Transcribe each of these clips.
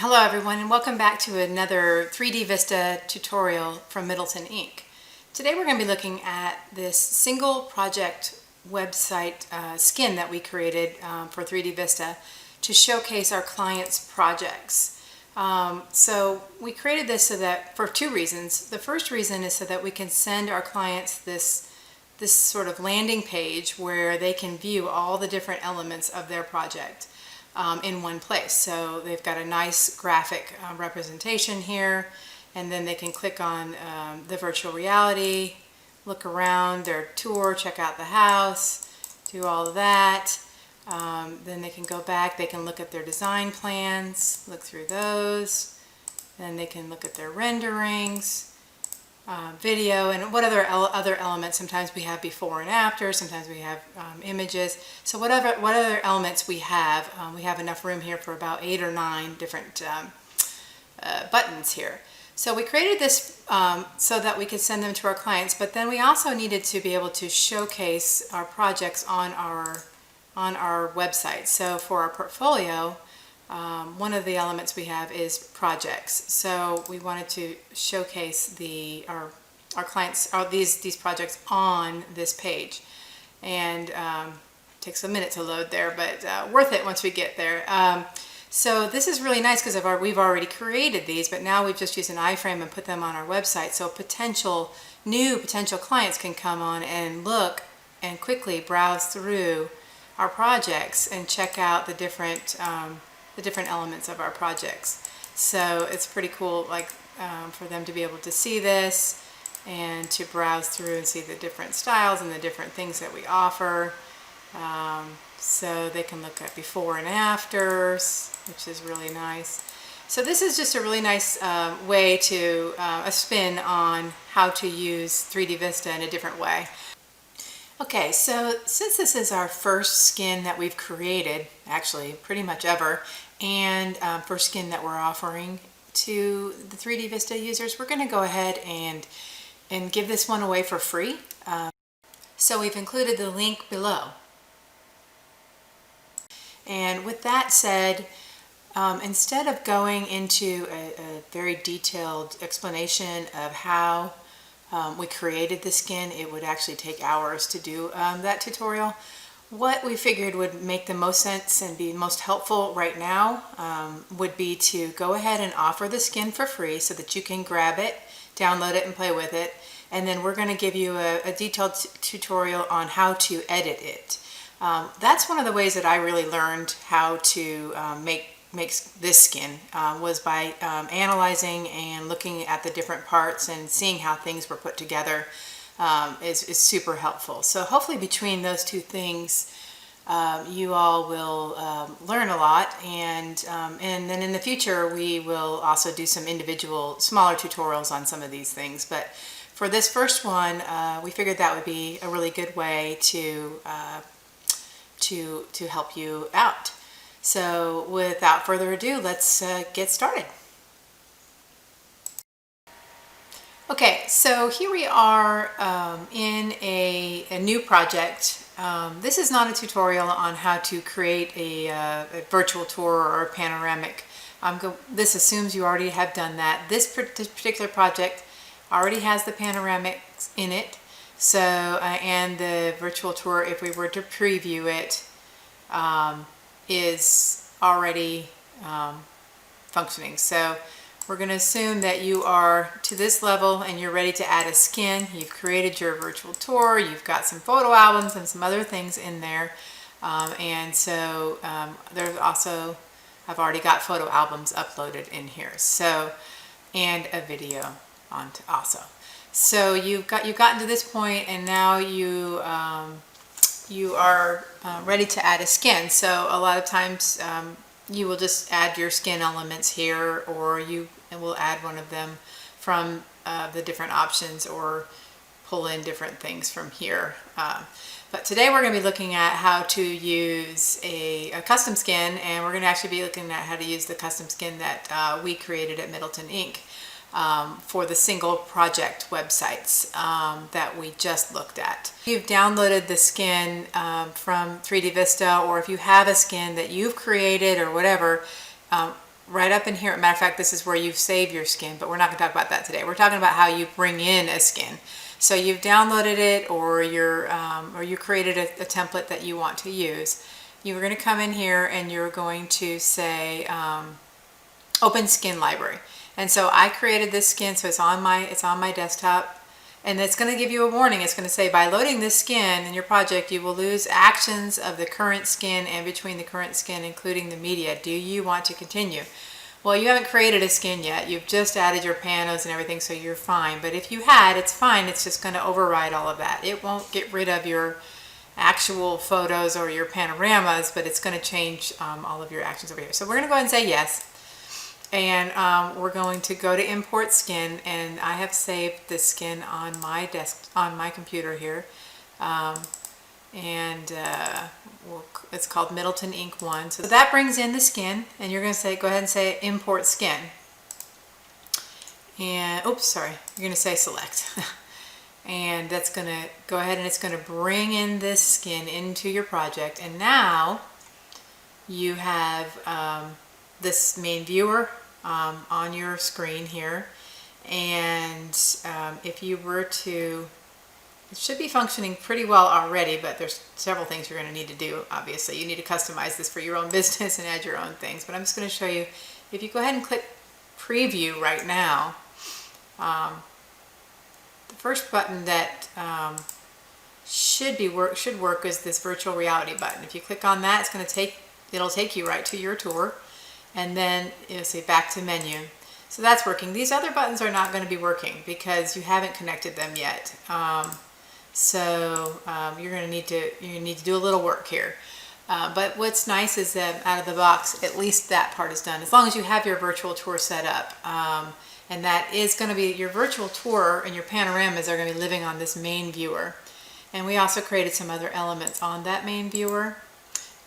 Hello everyone, and welcome back to another 3D Vista tutorial from Middleton Inc. Today we're going to be looking at this single project website skin that we created for 3D Vista to showcase our clients' projects. So we created this for two reasons. The first reason is so that we can send our clients this sort of landing page where they can view all the different elements of their project in one place. So they've got a nice graphic representation here, and then they can click on the virtual reality, look around their tour, check out the house, do all of that. Then they can go back, they can look at their design plans, look through those. Then they can look at their renderings, video, and what other elements. Sometimes we have before and after, sometimes we have images. So what other elements we have enough room here for about 8 or 9 different buttons here. So we created this so that we could send them to our clients, but then we also needed to be able to showcase our projects on our website. So for our portfolio, one of the elements we have is projects. So we wanted to showcase our clients these projects on this page, and takes a minute to load there, but worth it once we get there. So this is really nice because we've already created these, but now we've just used an iframe and put them on our website, so new potential clients can come on and look and quickly browse through our projects and check out the different elements of our projects. So it's pretty cool, for them to be able to see this and to browse through and see the different styles and the different things that we offer. So they can look at before and afters, which is really nice. So this is just a really nice way to a spin on how to use 3D Vista in a different way. Okay, so since this is our first skin that we've created, actually pretty much ever, and first skin that we're offering to the 3D Vista users, we're going to go ahead and give this one away for free. So we've included the link below. And with that said, instead of going into a very detailed explanation of how we created the skin, it would actually take hours to do that tutorial. What we figured would make the most sense and be most helpful right now would be to go ahead and offer the skin for free so that you can grab it, download it, and play with it. And then we're going to give you a detailed tutorial on how to edit it. That's one of the ways that I really learned how to make this skin was by analyzing and looking at the different parts and seeing how things were put together. Is super helpful. So hopefully between those two things you all will learn a lot, and then in the future we will also do some individual smaller tutorials on some of these things. But for this first one, we figured that would be a really good way to help you out. So without further ado, let's get started. Okay, so here we are in a new project. This is not a tutorial on how to create a virtual tour or a panoramic. This assumes you already have done that. This particular project already has the panoramics in it, so and the virtual tour, if we were to preview it, is already functioning. So we're going to assume that you are to this level and you're ready to add a skin. You've created your virtual tour, you've got some photo albums and some other things in there. And so there's also, I've already got photo albums uploaded in here. So, and a video on also. So you've gotten to this point, and now you are ready to add a skin. So a lot of times you will just add your skin elements here, or you will add one of them from the different options, or pull in different things from here. But today we're going to be looking at how to use a custom skin, and we're going to actually be looking at how to use the custom skin that we created at Middleton Inc. For the single project websites that we just looked at. If you've downloaded the skin from 3D Vista, or if you have a skin that you've created or whatever, right up in here. Matter of fact, this is where you save your skin, but we're not going to talk about that today. We're talking about how you bring in a skin. So you've downloaded it, or you created a template that you want to use. You're going to come in here and you're going to say Open Skin Library. And so I created this skin, so it's on my desktop. And it's going to give you a warning. It's going to say, by loading this skin in your project, you will lose actions of the current skin and between the current skin, including the media. Do you want to continue? Well, you haven't created a skin yet. You've just added your panos and everything, so you're fine. But if you had, it's fine. It's just going to override all of that. It won't get rid of your actual photos or your panoramas, but it's going to change all of your actions over here. So we're going to go ahead and say yes. And we're going to go to import skin, and I have saved this skin on my desk, on my computer here, it's called Middleton Ink 1. So that brings in the skin, and you're going to say, go ahead and say import skin. And oops, sorry, you're going to say select. And that's going to go ahead and it's going to bring in this skin into your project. And now you have this main viewer on your screen here, and if you were to, it should be functioning pretty well already, but there's several things you're going to need to do. Obviously you need to customize this for your own business and add your own things, but I'm just going to show you. If you go ahead and click preview right now, the first button that should work is this virtual reality button. If you click on that, it'll take you right to your tour. And then you'll say back to menu. So that's working. These other buttons are not going to be working because you haven't connected them yet. You're going to need to do a little work here. But what's nice is that out of the box, at least that part is done. As long as you have your virtual tour set up. And that is going to be your virtual tour, and your panoramas are going to be living on this main viewer. And we also created some other elements on that main viewer.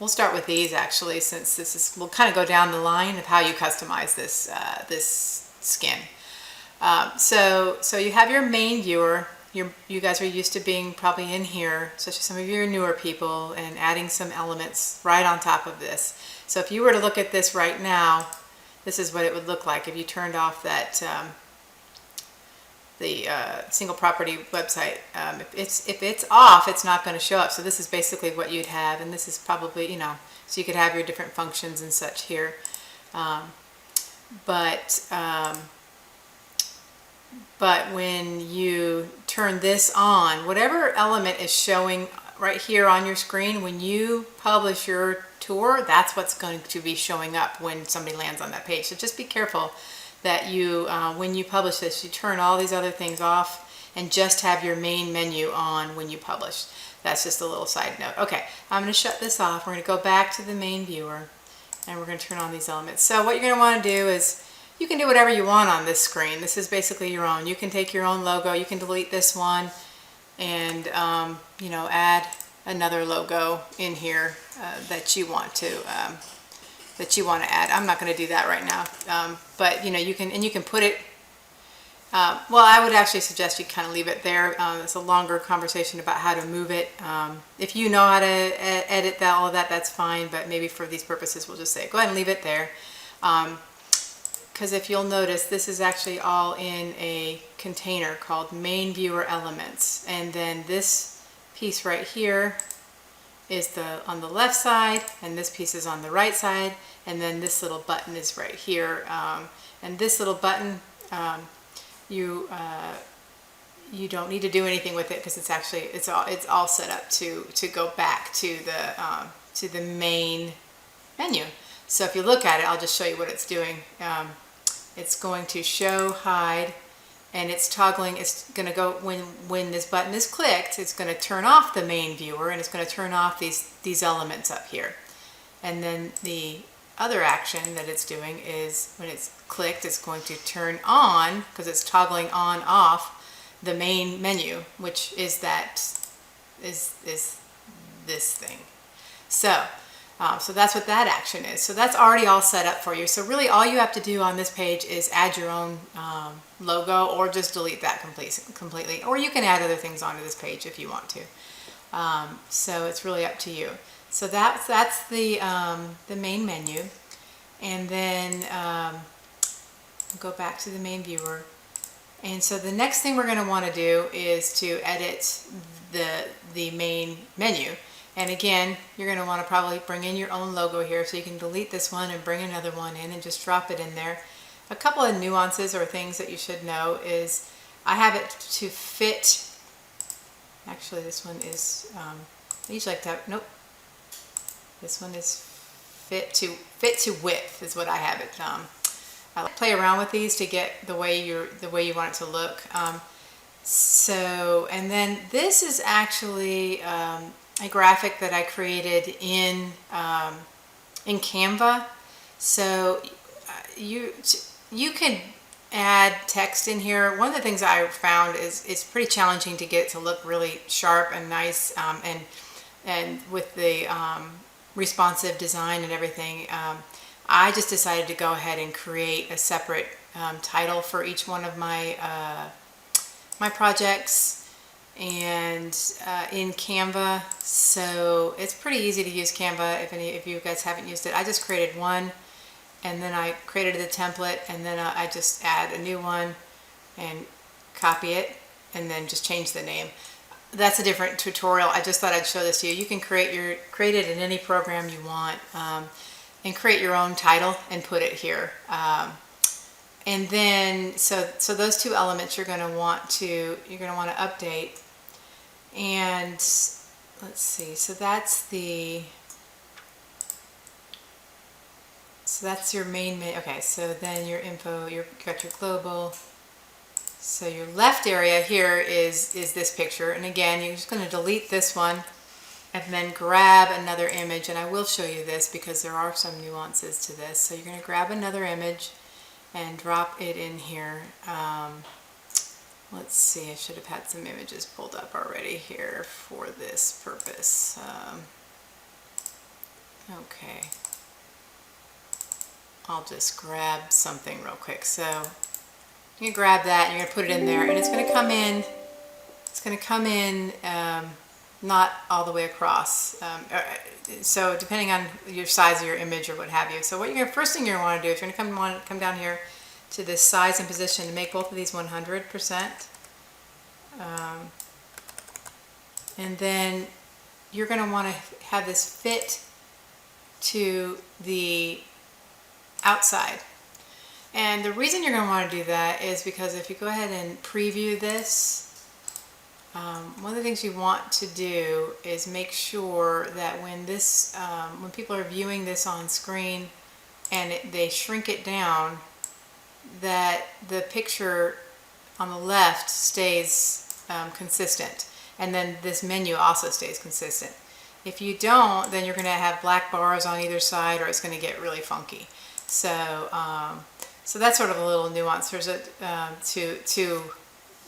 We'll start with these actually, since we'll kind of go down the line of how you customize this this skin. So you have your main viewer. You guys are used to being probably in here, especially some of you are newer people, and adding some elements right on top of this. So if you were to look at this right now, this is what it would look like if you turned off that the single property website. If it's off, it's not going to show up. So this is basically what you'd have, and this is probably, so you could have your different functions and such here. But when you turn this on, whatever element is showing right here on your screen, when you publish your tour, that's what's going to be showing up when somebody lands on that page. So just be careful that you, when you publish this, you turn all these other things off and just have your main menu on when you publish. That's just a little side note. Okay, I'm going to shut this off. We're going to go back to the main viewer, and we're going to turn on these elements. So what you're going to want to do is, you can do whatever you want on this screen. This is basically your own. You can take your own logo. You can delete this one and, add another logo in here that you want to add. I'm not going to do that right now, but you can put it. Well, I would actually suggest you kind of leave it there. It's a longer conversation about how to move it. If you know how to edit all of that, that's fine. But maybe for these purposes, we'll just say go ahead and leave it there. Because if you'll notice, this is actually all in a container called Main Viewer Elements, and then this piece right here is on the left side, and this piece is on the right side, and then this little button is right here. And this little button, you don't need to do anything with it because it's all set up to go back to the main menu. So if you look at it, I'll just show you what it's doing. It's going to show, hide, and it's toggling. It's going to go, when this button is clicked, it's going to turn off the main viewer, and it's going to turn off these elements up here. And then the other action that it's doing is, when it's clicked, it's going to turn on, because it's toggling on off the main menu, which is this thing. So that's what that action is. So that's already all set up for you. So really all you have to do on this page is add your own logo, or just delete that completely. Or you can add other things onto this page if you want to. So it's really up to you. So that's the main menu. and then go back to the main viewer. And so the next thing we're going to want to do is to edit the main menu. And again, you're going to want to probably bring in your own logo here, so you can delete this one and bring another one in and just drop it in there. A couple of nuances or things that you should know is I have it to fit. Actually, this one is I usually like to have, nope. This one is fit to width is what I have it. I like to play around with these to get the way you want it to look. And then this is actually a graphic that I created in Canva. So you can add text in here. One of the things I found is it's pretty challenging to get it to look really sharp and nice, and with the responsive design and everything. I just decided to go ahead and create a separate title for each one of my my projects, and in Canva. So it's pretty easy to use Canva. If you guys haven't used it, I just created one, and then I created the template, and then I just add a new one and copy it, and then just change the name. That's a different tutorial. I just thought I'd show this to you. You can create it in any program you want, and create your own title and put it here. And then so those two elements you're going to want to update. And let's see. So that's your main menu. Okay, so then your info, you've got your global. So your left area here is this picture, and again, you're just going to delete this one and then grab another image, and I will show you this because there are some nuances to this. So you're going to grab another image and drop it in here. Let's see, I should have had some images pulled up already here for this purpose. Okay. I'll just grab something real quick. So you can grab that and you're going to put it in there, and it's going to come in not all the way across. So depending on your size of your image or what have you. So first thing you're going to want to do is you're going to come down here to this size and position and make both of these 100%. And then you're going to want to have this fit to the outside. And the reason you're going to want to do that is because if you go ahead and preview this, one of the things you want to do is make sure that when people are viewing this on screen and they shrink it down, that the picture on the left stays consistent, and then this menu also stays consistent. If you don't, then you're going to have black bars on either side, or it's going to get really funky. So so that's sort of a little nuance. There's to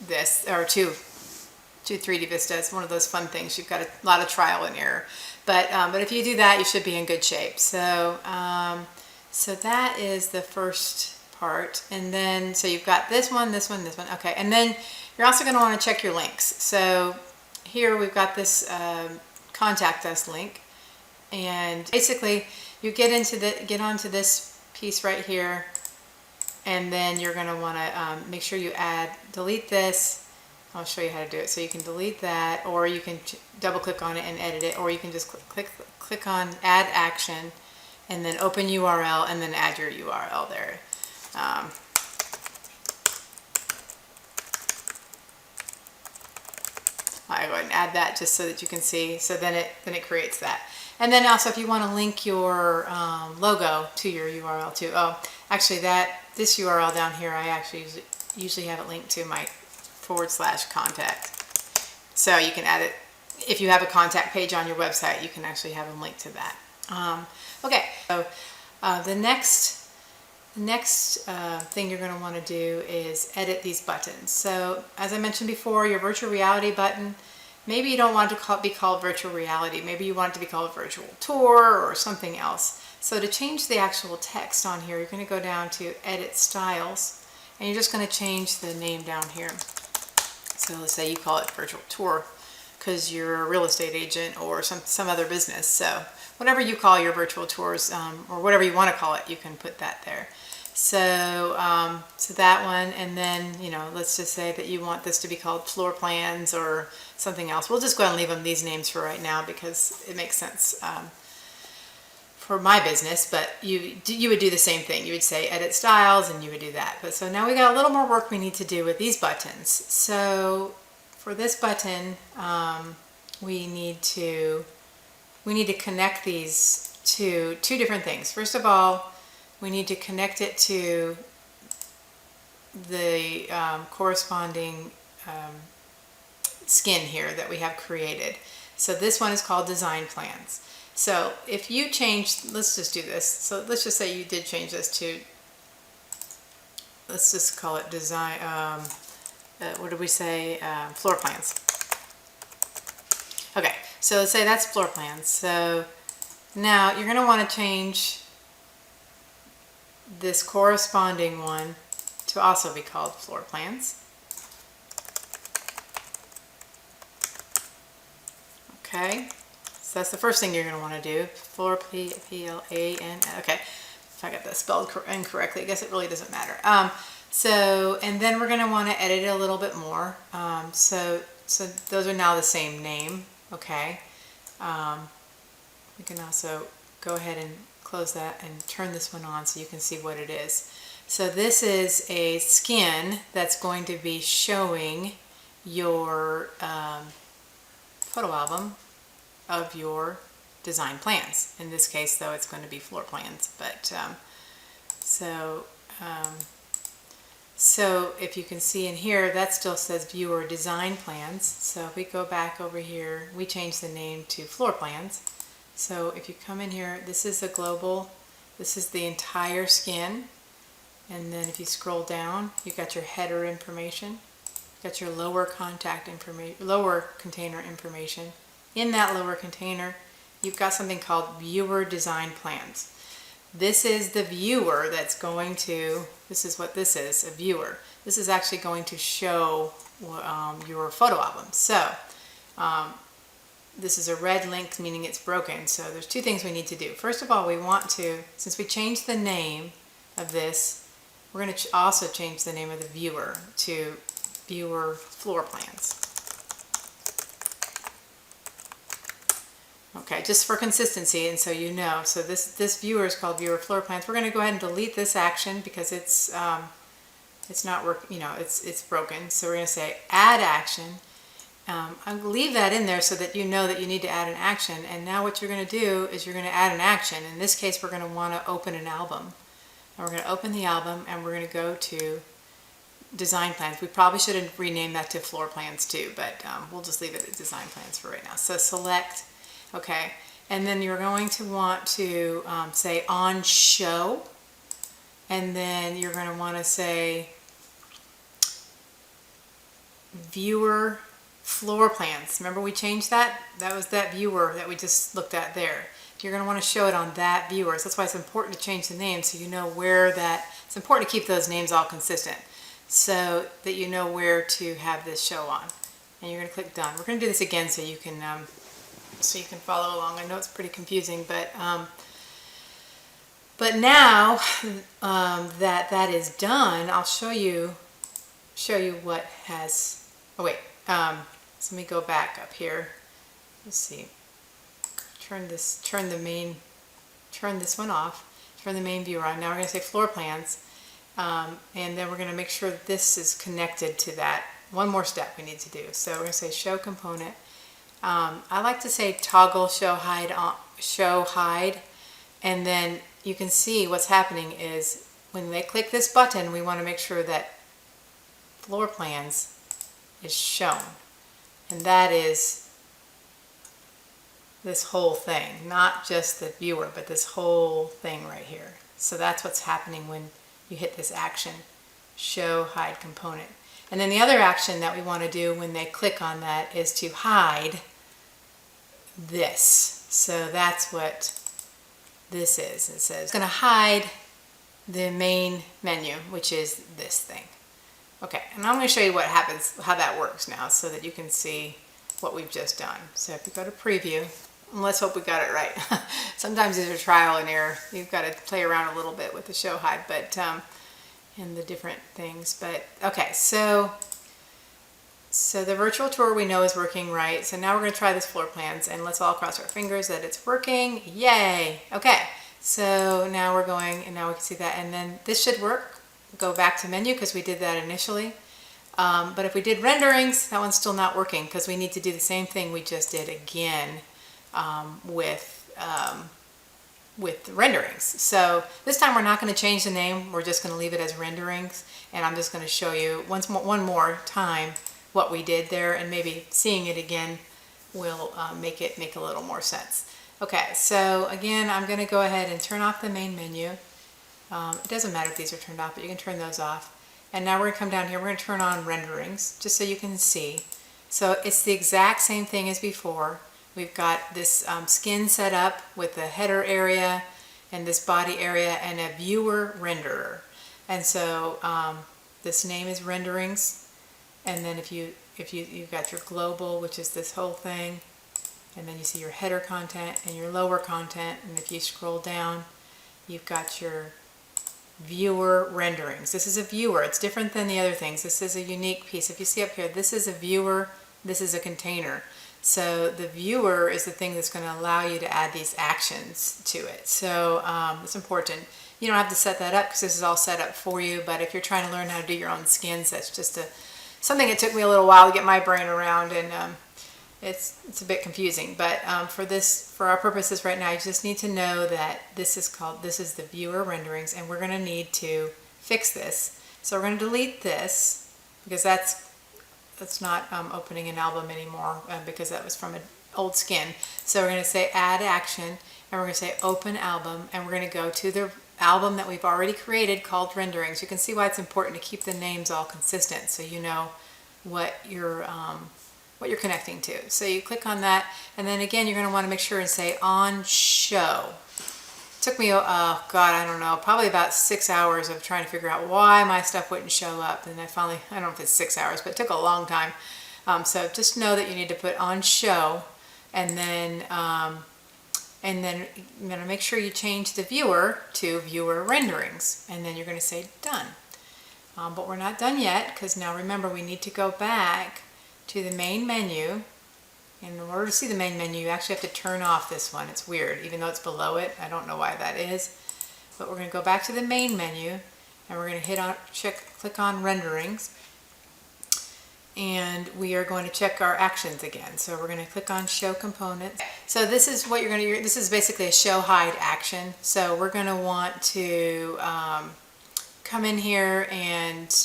this, or to 3D Vista. It's one of those fun things. You've got a lot of trial and error, but if you do that, you should be in good shape. So so that is the first part, and then so you've got this one, this one, this one. Okay, and then you're also going to want to check your links. So here we've got this contact us link, and basically you get onto this piece right here, and then you're going to want to make sure you delete this. I'll show you how to do it. So you can delete that, or you can double click on it and edit it, or you can just click on add action and then open URL and then add your URL there. I go ahead and add that just so that you can see. So then it creates that. And then also, if you want to link your logo to your URL too. Oh, actually, this URL down here, I actually usually have it linked to my /contact. So you can add it if you have a contact page on your website. You can actually have them linked to that. Okay. So the next thing you're going to want to do is edit these buttons. So as I mentioned before, your virtual reality button, maybe you don't want it to be called virtual reality. Maybe you want it to be called virtual tour or something else. So to change the actual text on here, you're going to go down to edit styles, and you're just going to change the name down here. So let's say you call it virtual tour because you're a real estate agent or some other business. So whatever you call your virtual tours, or whatever you want to call it, you can put that there. So, so that one, and then, you know, let's just say that you want this to be called floor plans or something else. We'll just go ahead and leave them these names for right now because it makes sense for my business, but you would do the same thing. You would say edit styles and you would do that. But so now we got a little more work we need to do with these buttons. So for this button, we need to connect these to two different things. First of all, we need to connect it to the corresponding skin here that we have created. So this one is called design plans. So if you change, let's just do this. So let's just say you did change this to, let's just call it design, what did we say? Floor plans. Okay, so let's say that's floor plans. So now you're going to want to change this corresponding one to also be called floor plans. Okay, so that's the first thing you're going to want to do. Floor P-L-A-N. Okay, if I got that spelled incorrectly, I guess it really doesn't matter. So, and then we're going to want to edit it a little bit more. So those are now the same name. Okay, we can also go ahead and close that and turn this one on so you can see what it is. So this is a skin that's going to be showing your photo album of your design plans. In this case, though, it's going to be floor plans. But so if you can see in here, that still says viewer design plans. So if we go back over here, we changed the name to floor plans. So if you come in here, this is a global, this is the entire skin. And then if you scroll down, you've got your header information, you've got your lower contact information, lower container information. In that lower container, you've got something called viewer design plans. This is the viewer that's going to, this is what this is, a viewer. This is actually going to show your photo album. So, this is a red link, meaning it's broken. So there's two things we need to do. First of all, we want to, since we changed the name of this, we're going to also change the name of the viewer to viewer floor plans. Okay, just for consistency and so you know. So this viewer is called viewer floor plans. We're going to go ahead and delete this action because it's not working, you know, it's broken. So we're going to say add action. I'll leave that in there so that you know that you need to add an action. And now what you're going to do is you're going to add an action. In this case, we're going to want to open an album. And we're going to open the album and we're going to go to design plans. We probably should have renamed that to floor plans too, but we'll just leave it at design plans for right now. So select, okay, and then you're going to want to say on show, and then you're going to want to say viewer floor plans. Remember we changed that? That was that viewer that we just looked at there. You're going to want to show it on that viewer. So that's why it's important to change the name so you know where that, it's important to keep those names all consistent so that you know where to have this show on. And you're going to click done. We're going to do this again so you can follow along. I know it's pretty confusing, but now that is done, I'll show you what has, oh wait, so let me go back up here. Let's see. Turn this one off. Turn the main viewer on. Now we're going to say floor plans, and then we're going to make sure that this is connected to that. One more step we need to do. So we're going to say show component. I like to say toggle show hide, and then you can see what's happening is when they click this button, we want to make sure that floor plans is shown, and that is this whole thing, not just the viewer, but this whole thing right here. So that's what's happening when you hit this action, show hide component. And then the other action that we want to do when they click on that is to hide this. So that's what this is. It says it's going to hide the main menu, which is this thing. Okay, and I'm going to show you what happens, how that works now so that you can see what we've just done. So if you go to preview, let's hope we got it right. Sometimes these are trial and error. You've got to play around a little bit with the show hide, but and the different things. But okay, so the virtual tour we know is working right. So now we're going to try this floor plans, and let's all cross our fingers that it's working. Yay! Okay, so now we're going, and now we can see that, and then this should work. Go back to menu because we did that initially. But if we did renderings, that one's still not working because we need to do the same thing we just did again with the renderings. So this time we're not going to change the name. We're just going to leave it as renderings, and I'm just going to show you one more time what we did there, and maybe seeing it again will make a little more sense. Okay, so again, I'm going to go ahead and turn off the main menu. It doesn't matter if these are turned off, but you can turn those off. And now we're going to come down here, we're going to turn on renderings, just so you can see. So it's the exact same thing as before. We've got this skin set up with the header area and this body area and a viewer renderer. And so this name is renderings. And then if you've got your global, which is this whole thing, and then you see your header content and your lower content, and if you scroll down, you've got your viewer renderings. This is a viewer. It's different than the other things. This is a unique piece. If you see up here, this is a viewer, this is a container. So the viewer is the thing that's going to allow you to add these actions to it. So it's important. You don't have to set that up because this is all set up for you, but if you're trying to learn how to do your own skins, that's just something that took me a little while to get my brain around, and it's a bit confusing. But for our purposes right now, you just need to know that this is the viewer renderings, and we're going to need to fix this. So we're going to delete this because that's not opening an album anymore because that was from an old skin. So we're going to say add action, and we're going to say open album, and we're going to go to the album that we've already created called renderings. You can see why it's important to keep the names all consistent so you know what you're connecting to. So you click on that, and then again you're going to want to make sure and say on show. It took me, oh God, I don't know, probably about 6 hours of trying to figure out why my stuff wouldn't show up. And I finally, I don't know if it's 6 hours, but it took a long time. So just know that you need to put on show, and then you're going to make sure you change the viewer to viewer renderings, and then you're going to say done. But we're not done yet, because now remember we need to go back to the main menu. And in order to see the main menu, you actually have to turn off this one. It's weird, even though it's below it. I don't know why that is. But we're going to go back to the main menu, and we're going to click on renderings. And we are going to check our actions again. So we're going to click on show components. So this is what this is basically a show hide action. So we're going to want to come in here, and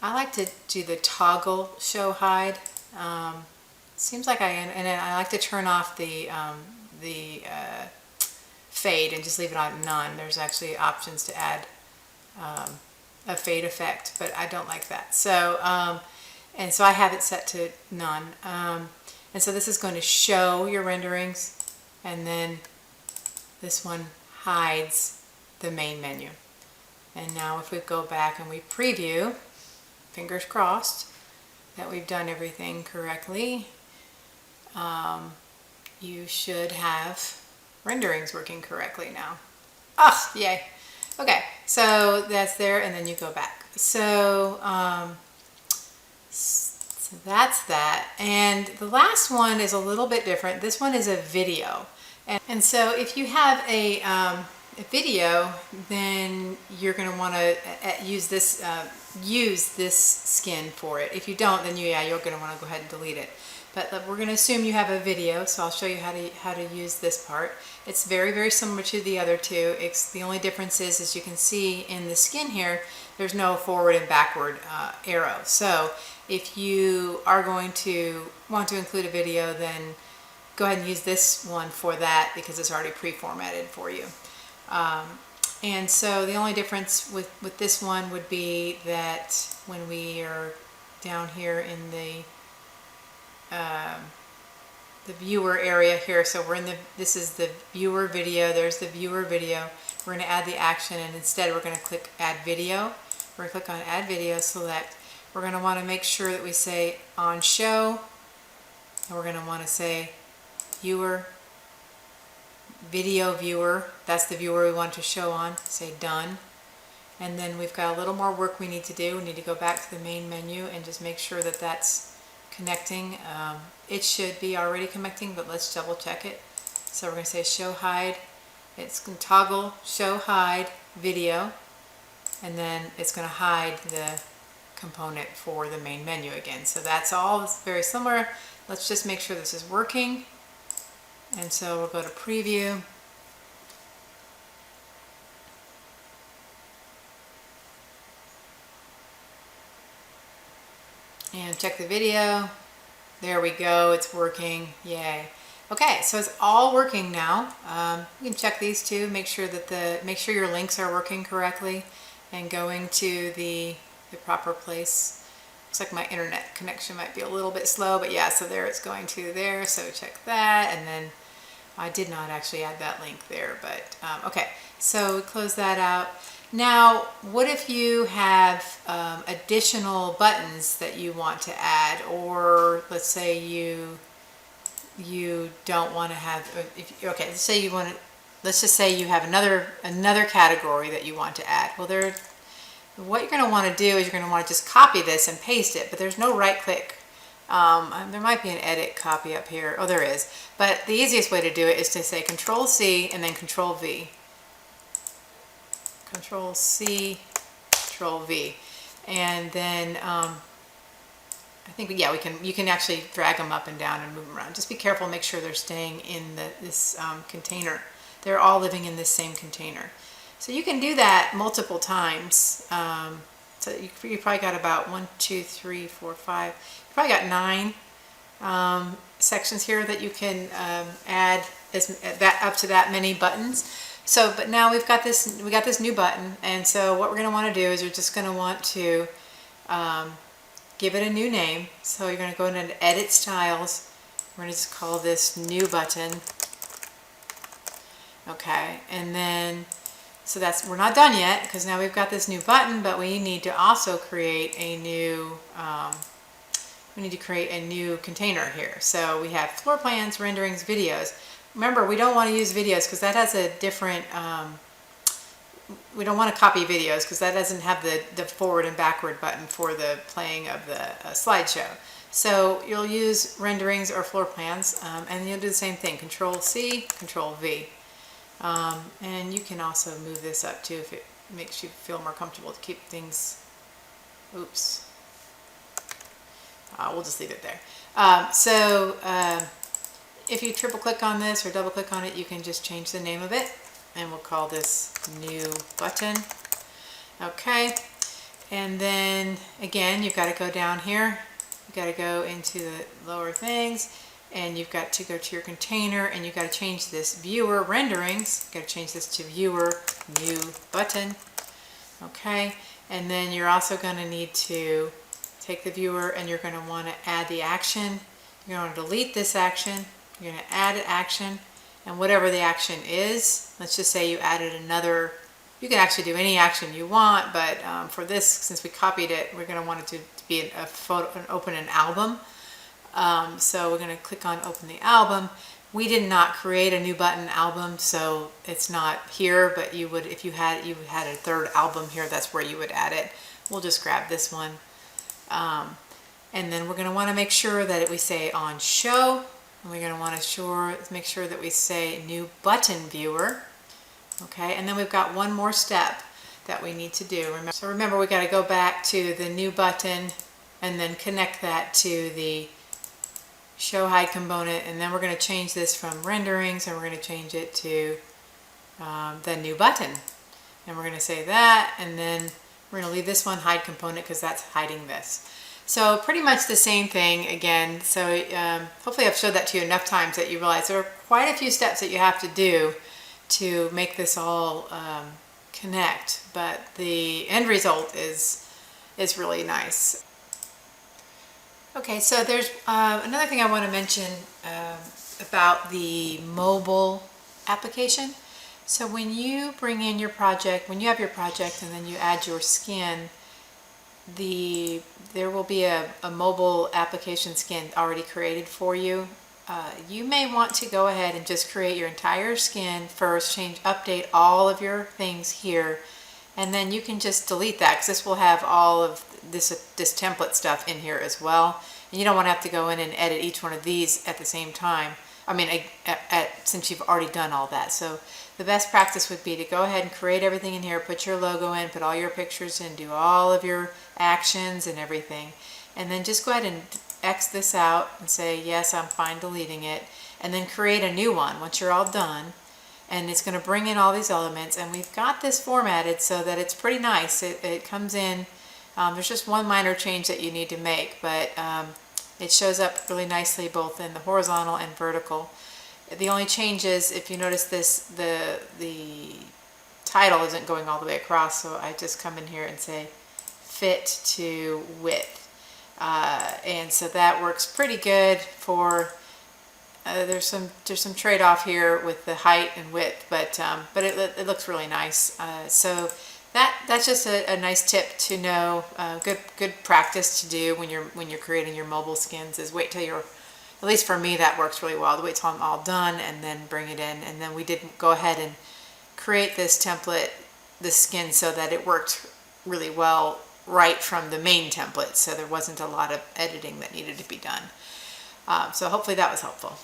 I like to do the toggle show hide. Seems like and then I like to turn off the fade and just leave it on none. There's actually options to add a fade effect, but I don't like that. So and so I have it set to none. And so this is going to show your renderings, and then this one hides the main menu. And now if we go back and we preview, fingers crossed that we've done everything correctly, you should have renderings working correctly now. Ah, yay. Okay, so that's there, and then you go back. So that's that. And the last one is a little bit different. This one is a video. And so if you have a video, then you're going to want to use this skin for it. If you don't, then you're going to want to go ahead and delete it. But we're going to assume you have a video, so I'll show you how to use this part. It's very, very similar to the other two. The only difference is, as you can see in the skin here, there's no forward and backward arrow. So if you are going to want to include a video, then go ahead and use this one for that, because it's already pre-formatted for you. And so the only difference with this one would be that when we are down here in the viewer area here, so this is the viewer video, there's the viewer video, we're going to add the action, and instead we're going to click add video. We're going to click on add video, select. We're going to want to make sure that we say on show, and we're going to want to say viewer video viewer. That's the viewer we want to show on. Say done. And then we've got a little more work we need to do. We need to go back to the main menu and just make sure that that's connecting. It should be already connecting, but let's double check it. So we're going to say show hide. It's going to toggle show hide video, and then it's going to hide the component for the main menu again. So that's all very similar. Let's just make sure this is working. And so we'll go to preview. And check the video. There we go, it's working, yay. Okay, so it's all working now. You can check these two, make sure your links are working correctly and going to the proper place. Looks like my internet connection might be a little bit slow, but yeah, so there it's going to there, so check that. And then I did not actually add that link there, but okay, so we close that out. Now, what if you have additional buttons that you want to add, or let's say you don't want to have, okay, let's just say you have another category that you want to add. Well, what you're going to want to do is you're going to want to just copy this and paste it, but there's no right click. There might be an edit copy up here. Oh, there is. But the easiest way to do it is to say Control C and then Control V. Control C, Control V. And then I think, yeah, you can actually drag them up and down and move them around. Just be careful, make sure they're staying in this container. They're all living in this same container. So you can do that multiple times. So you probably got about 1, 2, 3, 4, 5. You probably got 9 sections here that you can add up to that many buttons. So, but now we got this new button, and so what we're going to want to do is we're just going to want to give it a new name. So you're going to go into Edit Styles. We're going to just call this New Button. Okay, and then so we're not done yet because now we've got this new button, but we need to also create a new container here. So we have floor plans, renderings, videos. Remember, we don't want to use videos because that has a different, we don't want to copy videos because that doesn't have the forward and backward button for the playing of the slideshow. So you'll use renderings or floor plans, and you'll do the same thing, Control C, Control V. And you can also move this up too if it makes you feel more comfortable to keep things, oops. We'll just leave it there. If you triple click on this or double click on it, you can just change the name of it, and we'll call this New Button. Okay, and then again, you've got to go down here. You've got to go into the lower things, and you've got to go to your container, and you've got to change this Viewer Renderings. You've got to change this to Viewer New Button. Okay, and then you're also going to need to take the viewer, and you're going to want to add the action. You're going to delete this action. You're going to add an action, and whatever the action is, let's just say you added another, you can actually do any action you want, but for this, since we copied it, we're going to want it to be a photo, open an album. So we're going to click on Open the Album. We did not create a new button album, so it's not here, but you would, if you had a third album here, that's where you would add it. We'll just grab this one. And then we're going to want to make sure that we say on show. And we're going to want to make sure that we say New Button Viewer. Okay, and then we've got one more step that we need to do. So remember, we got to go back to the New Button and then connect that to the Show Hide component, and then we're going to change this from renderings, and we're going to change it to the New Button. And we're going to say that, and then we're going to leave this one Hide component because that's hiding this. So pretty much the same thing again. So hopefully I've showed that to you enough times that you realize there are quite a few steps that you have to do to make this all connect, but the end result is really nice. Okay, so there's another thing I want to mention about the mobile application. So when you bring in your project, when you have your project and then you add your skin, there will be a mobile application skin already created for you. you may want to go ahead and just create your entire skin first, update all of your things here, and then you can just delete that, because this will have all of this template stuff in here as well. And you don't want to have to go in and edit each one of these at the same time. I mean, since you've already done all that. So the best practice would be to go ahead and create everything in here, put your logo in, put all your pictures in, do all of your actions and everything. And then just go ahead and X this out and say, yes, I'm fine deleting it. And then create a new one once you're all done. And it's going to bring in all these elements. And we've got this formatted so that it's pretty nice. It comes in, there's just one minor change that you need to make, but it shows up really nicely both in the horizontal and vertical. The only change is, if you notice this, the title isn't going all the way across, so I just come in here and say fit to width. And so that works pretty good for, there's some trade-off here with the height and width, but it looks really nice. So that's just a nice tip to know, good practice to do when you're creating your mobile skins, is wait till you're, at least for me that works really well, to wait till I'm all done and then bring it in. And then we did go ahead and create this template, this skin, so that it worked really well right from the main template, so there wasn't a lot of editing that needed to be done. So hopefully that was helpful.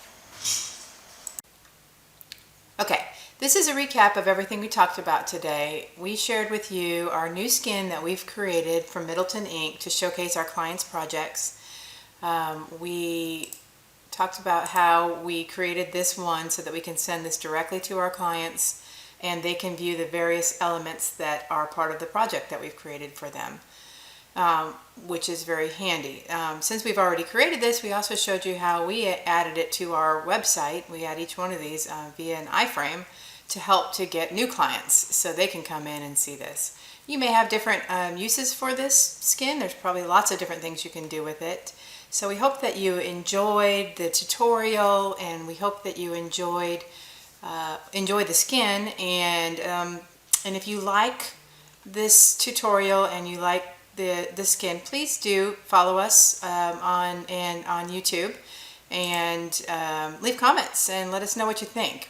Okay, this is a recap of everything we talked about today. We shared with you our new skin that we've created from Middleton Ink to showcase our clients' projects. We talked about how we created this one so that we can send this directly to our clients and they can view the various elements that are part of the project that we've created for them, which is very handy. Since we've already created this, we also showed you how we added it to our website. We add each one of these via an iframe to help to get new clients so they can come in and see this. You may have different uses for this skin. There's probably lots of different things you can do with it. So we hope that you enjoyed the tutorial, and we hope that you enjoy the skin. And if you like this tutorial and you like the skin, please do follow us on YouTube and leave comments and let us know what you think.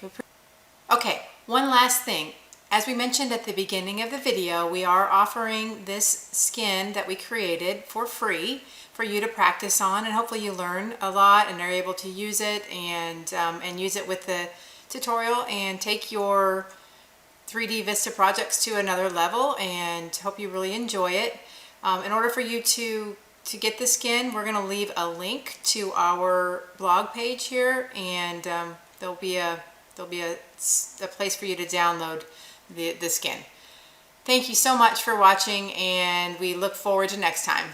Okay, one last thing. As we mentioned at the beginning of the video, we are offering this skin that we created for free for you to practice on, and hopefully you learn a lot and are able to use it and use it with the tutorial and take your 3D Vista projects to another level, and hope you really enjoy it. In order for you to get the skin, we're going to leave a link to our blog page here, and there'll be a place for you to download the skin. Thank you so much for watching, and we look forward to next time.